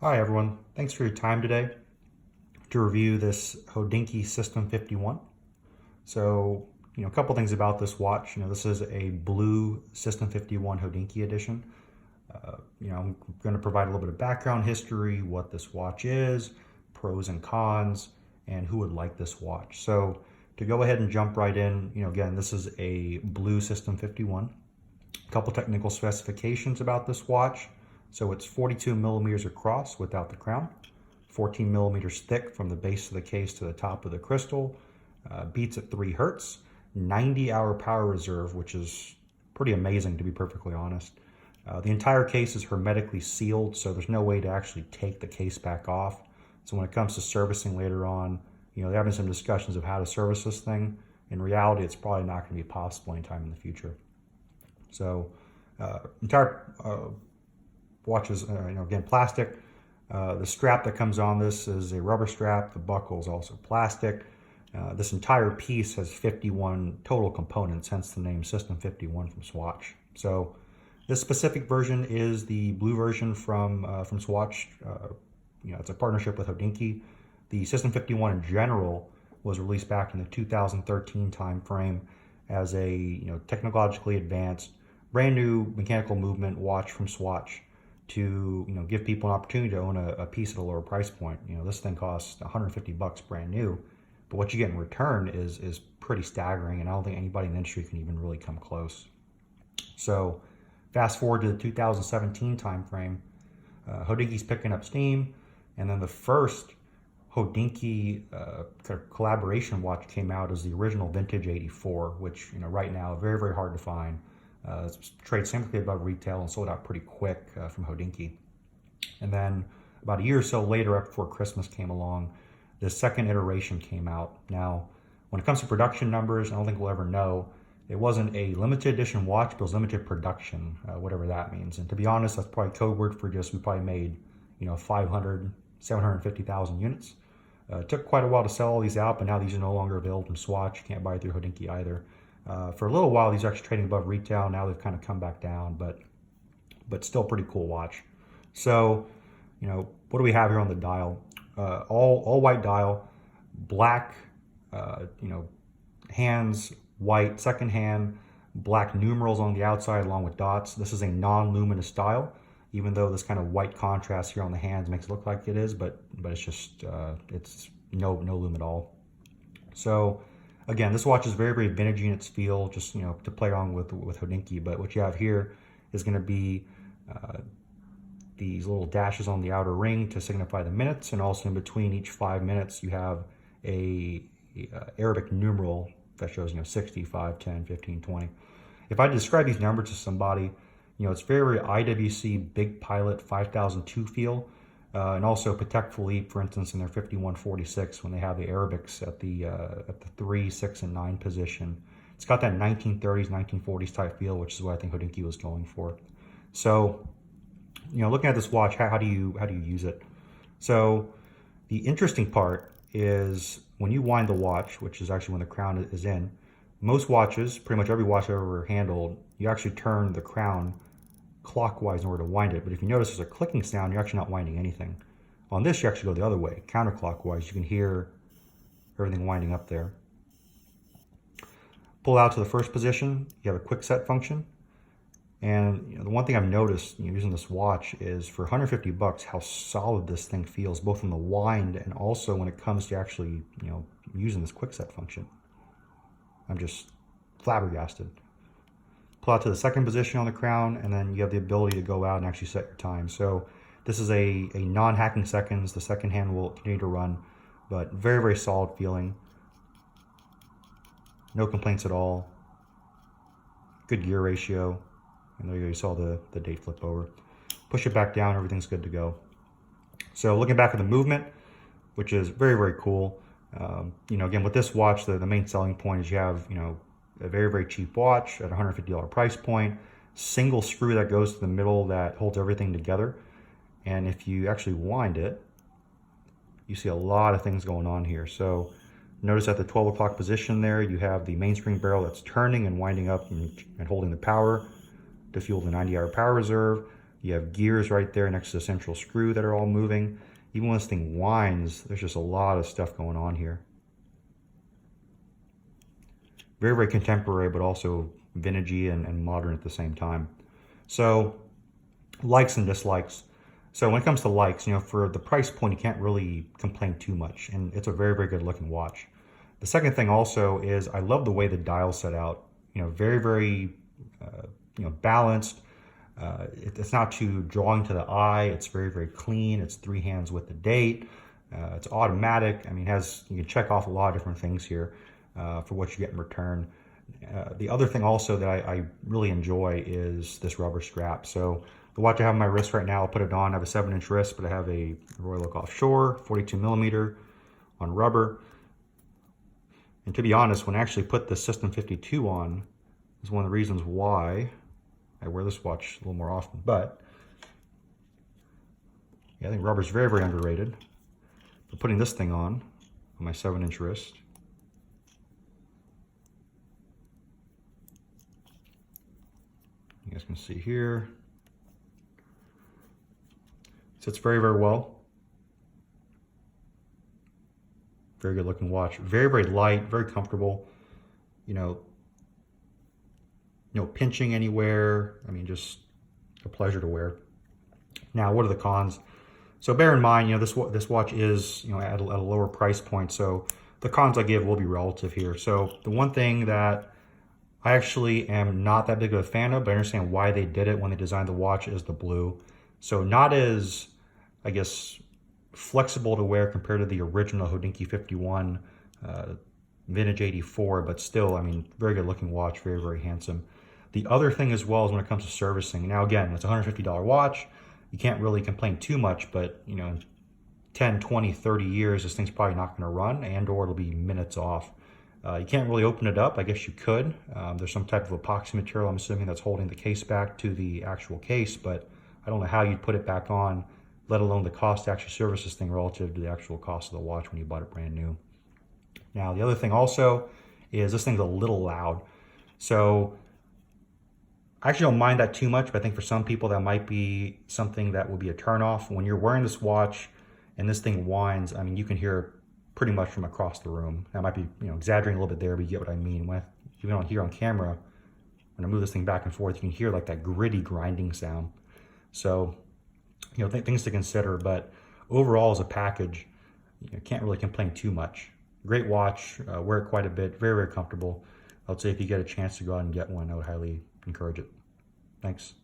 Hi everyone, thanks for your time today to review this Hodinkee System 51. So, a couple things about this watch. This is a blue System 51 Hodinkee edition. I'm going to provide a little bit of background history, what this watch is, pros and cons, and who would like this watch. So, to go ahead and jump right in, again, this is a blue System 51. A couple technical specifications about this watch. So it's 42 millimeters across without the crown, 14 millimeters thick from the base of the case to the top of the crystal, beats at 3 hertz, 90-hour power reserve, which is pretty amazing to be perfectly honest. The entire case is hermetically sealed, so there's no way to actually take the case back off. So when it comes to servicing later on, they're having some discussions of how to service this thing. In reality, it's probably not going to be possible anytime in the future. So entire watch is, again, plastic. The strap that comes on this is a rubber strap. The buckle is also plastic. This entire piece has 51 total components, hence the name System 51 from Swatch. So this specific version is the blue version from Swatch. It's a partnership with Hodinkee. The System 51 in general was released back in the 2013 time frame as a technologically advanced, brand new mechanical movement watch from Swatch to give people an opportunity to own a piece at a lower price point. This thing costs $150 brand new, but what you get in return is pretty staggering, and I don't think anybody in the industry can even really come close. So fast forward to the 2017 time frame, Hodinkee's picking up steam, and then the first Hodinkee collaboration watch came out as the original Vintage 84, which right now very, very hard to find. It's traded significantly above retail and sold out pretty quick from Hodinkee. And then about a year or so later, right before Christmas came along, the second iteration came out. Now, when it comes to production numbers, I don't think we'll ever know. It wasn't a limited edition watch, but it was limited production, whatever that means. And to be honest, that's probably code word for just we probably made 500, 750,000 units. It took quite a while to sell all these out, but now these are no longer available from Swatch. You can't buy it through Hodinkee either. For a little while, these are actually trading above retail. Now they've kind of come back down, but still pretty cool watch. So, what do we have here on the dial? All white dial, black, hands, white, second hand, black numerals on the outside along with dots. This is a non-luminous dial, even though this kind of white contrast here on the hands makes it look like it is, but it's just, it's no lume at all. So, again, this watch is very, very vintagey in its feel, just, to play around with Hodinkee. But what you have here is going to be these little dashes on the outer ring to signify the minutes. And also in between each 5 minutes, you have a Arabic numeral that shows, 60, 5, 10, 15, 20. If I describe these numbers to somebody, it's very, very IWC Big Pilot 5002 feel. And also Patek Philippe, for instance, in their 5146, when they have the Arabics at the 3, 6, and 9 position. It's got that 1930s, 1940s type feel, which is what I think Hodinkee was going for. So, looking at this watch, how do you use it? So, the interesting part is when you wind the watch, which is actually when the crown is in. Most watches, pretty much every watch I've ever handled, you actually turn the crown clockwise in order to wind it. But if you notice there's a clicking sound, you're actually not winding anything. On this, you actually go the other way, counterclockwise. You can hear everything winding up there. Pull out to the first position, you have a quick set function. And the one thing I've noticed using this watch is for $150 how solid this thing feels, both in the wind and also when it comes to actually using this quick set function. I'm just flabbergasted. Pull out to the second position on the crown, and then you have the ability to go out and actually set your time. So this is a non-hacking seconds. The second hand will continue to run, but very, very solid feeling. No complaints at all. Good gear ratio. And there you go, you saw the date flip over. Push it back down, everything's good to go. So looking back at the movement, which is very, very cool. Again, with this watch, the main selling point is you have, a very, very cheap watch at $150 price point, single screw that goes to the middle that holds everything together. And if you actually wind it, you see a lot of things going on here. So notice at the 12 o'clock position there, you have the mainspring barrel that's turning and winding up and holding the power to fuel the 90-hour power reserve. You have gears right there next to the central screw that are all moving. Even when this thing winds, there's just a lot of stuff going on here. Very, very contemporary, but also vintagey and modern at the same time. So, likes and dislikes. So when it comes to likes, you know, for the price point, you can't really complain too much, and it's a very, very good looking watch. The second thing also is I love the way the dial's set out. You know, very, very, balanced. It's not too drawing to the eye. It's very, very clean. It's 3 hands with the date. It's automatic. I mean, you can check off a lot of different things here for what you get in return. The other thing also that I really enjoy is this rubber strap. So the watch I have on my wrist right now, I'll put it on. I have a 7-inch wrist, but I have a Royal Oak Offshore, 42 millimeter on rubber. And to be honest, when I actually put the Sistem52 on, is one of the reasons why I wear this watch a little more often. But yeah, I think rubber's very, very underrated. But putting this thing on my 7-inch wrist, you guys can see here, sits very, very well. Very good looking watch. Very, very light, very comfortable. No pinching anywhere. I mean, just a pleasure to wear. Now, what are the cons? So bear in mind, this watch is, at a lower price point. So the cons I give will be relative here. So the one thing that I actually am not that big of a fan of, but I understand why they did it when they designed the watch, is the blue. So not as, I guess, flexible to wear compared to the original Hodinkee 51 vintage 84, but still, I mean, very good looking watch, very, very handsome. The other thing as well is when it comes to servicing. Now again, it's a $150 watch. You can't really complain too much, but 10, 20, 30 years, this thing's probably not gonna run, and or it'll be minutes off. You can't really open it up. I guess you could. There's some type of epoxy material, I'm assuming, that's holding the case back to the actual case, but I don't know how you'd put it back on, let alone the cost to actually service this thing relative to the actual cost of the watch when you bought it brand new. Now, the other thing also is this thing's a little loud. So I actually don't mind that too much, but I think for some people that might be something that will be a turnoff. When you're wearing this watch and this thing whines, I mean, you can hear it pretty much from across the room. That might be, exaggerating a little bit there, but you get what I mean. When you don't hear on camera, when I move this thing back and forth, you can hear like that gritty grinding sound. So, things to consider, but overall as a package, you can't really complain too much. Great watch, wear it quite a bit, very, very comfortable. I would say if you get a chance to go out and get one, I would highly encourage it. Thanks.